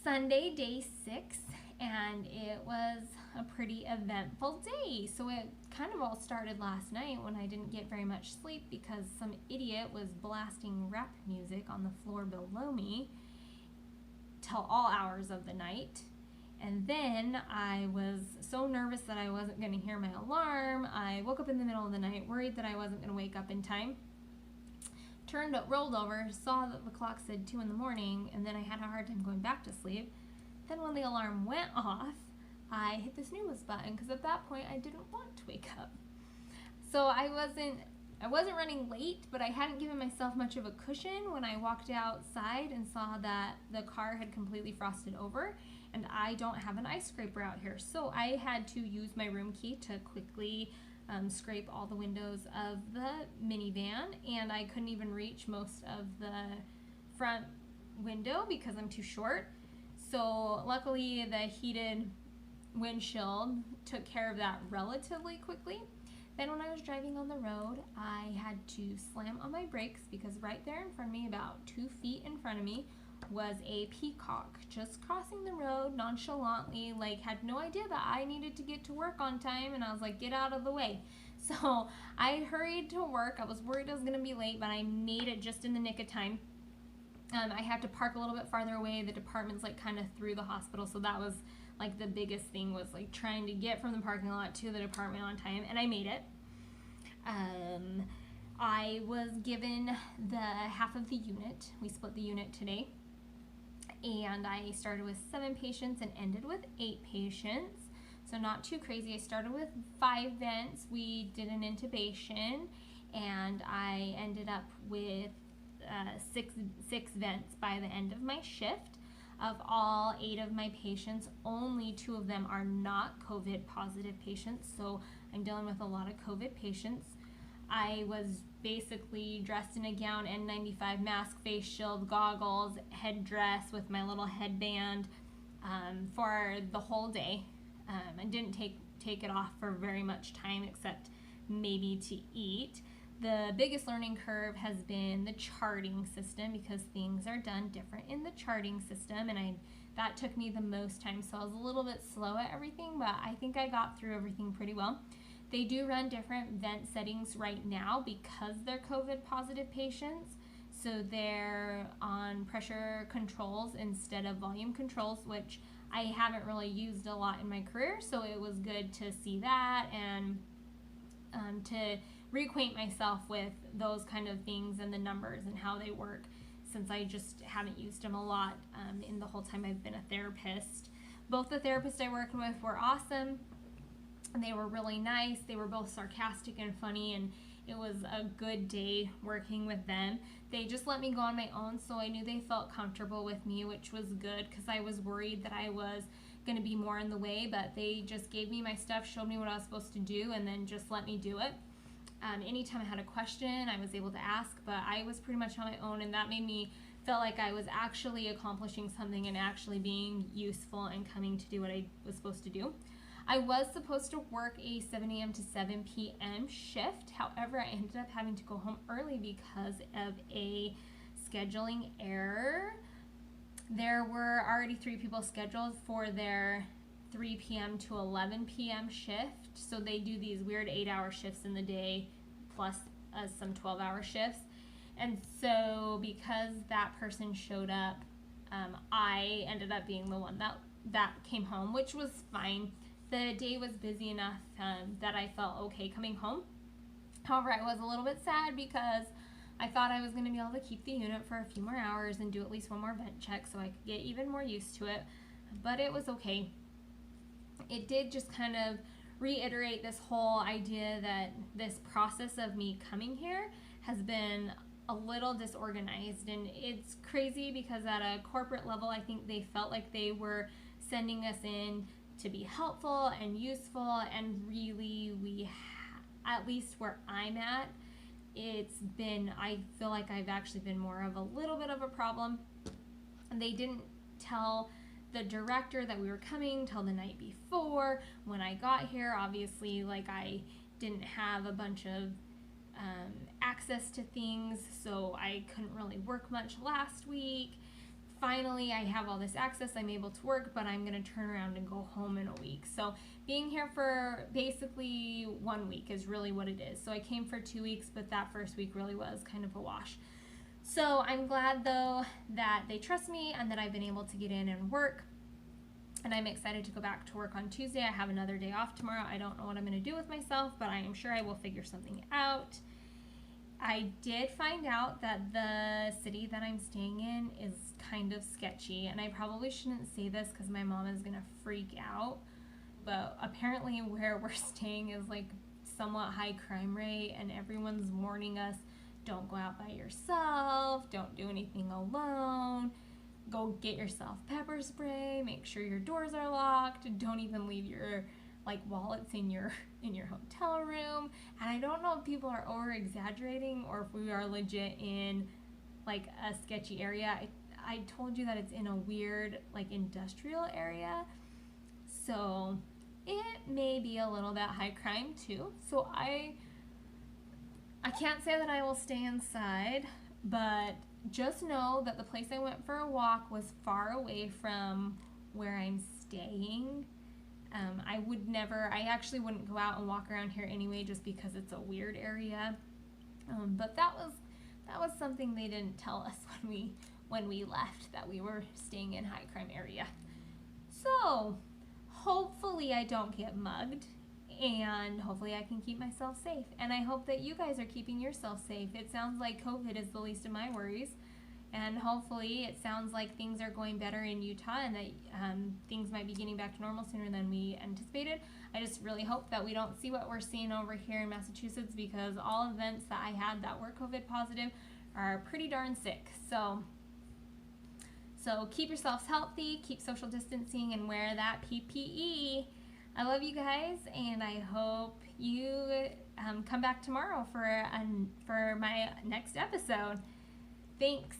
Sunday, day 6, and it was a pretty eventful day. So it kind of all started last night when I didn't get very much sleep because some idiot was blasting rap music on the floor below me till all hours of the night. And then I was so nervous that I wasn't going to hear my alarm. I woke up in the middle of the night, worried that I wasn't going to wake up in time. Rolled over, saw that the clock said 2 in the morning, and then I had a hard time going back to sleep. Then when the alarm went off, I hit the snooze button because at that point I didn't want to wake up. So I wasn't running late, but I hadn't given myself much of a cushion when I walked outside and saw that the car had completely frosted over, and I don't have an ice scraper out here. So I had to use my room key to quickly scrape all the windows of the minivan, and I couldn't even reach most of the front window because I'm too short. So luckily the heated windshield took care of that relatively quickly. Then when I was driving on the road, I had to slam on my brakes because right there in front of me, about 2 feet in front of me, was a peacock just crossing the road nonchalantly, like had no idea that I needed to get to work on time, and I was like, get out of the way. So I hurried to work. I was worried I was gonna be late, but I made it just in the nick of time. I had to park a little bit farther away. The department's like kind of through the hospital, so that was like the biggest thing, was like trying to get from the parking lot to the department on time, and I made it. I was given the half of the unit. We split the unit today. And I started with 7 patients and ended with 8 patients. So not too crazy. I started with 5 vents. We did an intubation, and I ended up with 6 vents by the end of my shift. Of all 8 of my patients, only 2 of them are not COVID positive patients. So I'm dealing with a lot of COVID patients. I was basically dressed in a gown, N95 mask, face shield, goggles, headdress with my little headband for the whole day. I didn't take it off for very much time except maybe to eat. The biggest learning curve has been the charting system because things are done different in the charting system, and that took me the most time, so I was a little bit slow at everything, but I think I got through everything pretty well. They do run different vent settings right now because they're COVID positive patients. So they're on pressure controls instead of volume controls, which I haven't really used a lot in my career. So it was good to see that and to reacquaint myself with those kind of things and the numbers and how they work, since I just haven't used them a lot in the whole time I've been a therapist. Both the therapists I worked with were awesome. They were really nice. They were both sarcastic and funny, and it was a good day working with them. They just let me go on my own, so I knew they felt comfortable with me, which was good because I was worried that I was going to be more in the way, but they just gave me my stuff, showed me what I was supposed to do, and then just let me do it. Anytime I had a question, I was able to ask, but I was pretty much on my own, and that made me feel like I was actually accomplishing something and actually being useful and coming to do what I was supposed to do. I was supposed to work a 7 a.m. to 7 p.m. shift. However, I ended up having to go home early because of a scheduling error. There were already 3 people scheduled for their 3 p.m. to 11 p.m. shift. So they do these weird 8-hour shifts in the day plus some 12-hour shifts. And so because that person showed up, I ended up being the one that came home, which was fine. The day was busy enough that I felt okay coming home. However, I was a little bit sad because I thought I was going to be able to keep the unit for a few more hours and do at least one more vent check so I could get even more used to it, but it was okay. It did just kind of reiterate this whole idea that this process of me coming here has been a little disorganized, and it's crazy because at a corporate level I think they felt like they were sending us in to be helpful and useful, and really at least where I'm at, I feel like I've actually been more of a little bit of a problem. And they didn't tell the director that we were coming till the night before. When I got here, obviously, like, I didn't have a bunch of access to things, so I couldn't really work much last week. finally I have all this access, I'm able to work, but I'm going to turn around and go home in a week. So being here for basically 1 week is really what it is. So I came for 2 weeks, but that first week really was kind of a wash. So I'm glad though that they trust me and that I've been able to get in and work. And I'm excited to go back to work on Tuesday. I have another day off tomorrow. I don't know what I'm going to do with myself, but I am sure I will figure something out. I did find out that the city that I'm staying in is kind of sketchy, and I probably shouldn't say this because my mom is going to freak out, but apparently where we're staying is like somewhat high crime rate, and everyone's warning us, don't go out by yourself, don't do anything alone, go get yourself pepper spray, make sure your doors are locked, don't even leave your wallets in your hotel room. And I don't know if people are over exaggerating or if we are legit in like a sketchy area. I told you that it's in a weird like industrial area, so it may be a little bit high crime too. So I can't say that I will stay inside, but just know that the place I went for a walk was far away from where I'm staying. I actually wouldn't go out and walk around here anyway, just because it's a weird area. But that was something they didn't tell us when we left, that we were staying in high crime area. So hopefully I don't get mugged, and hopefully I can keep myself safe. And I hope that you guys are keeping yourself safe. It sounds like COVID is the least of my worries. And hopefully it sounds like things are going better in Utah, and that things might be getting back to normal sooner than we anticipated. I just really hope that we don't see what we're seeing over here in Massachusetts, because all events that I had that were COVID positive are pretty darn sick. So keep yourselves healthy, keep social distancing, and wear that PPE. I love you guys, and I hope you come back tomorrow for my next episode. Thanks.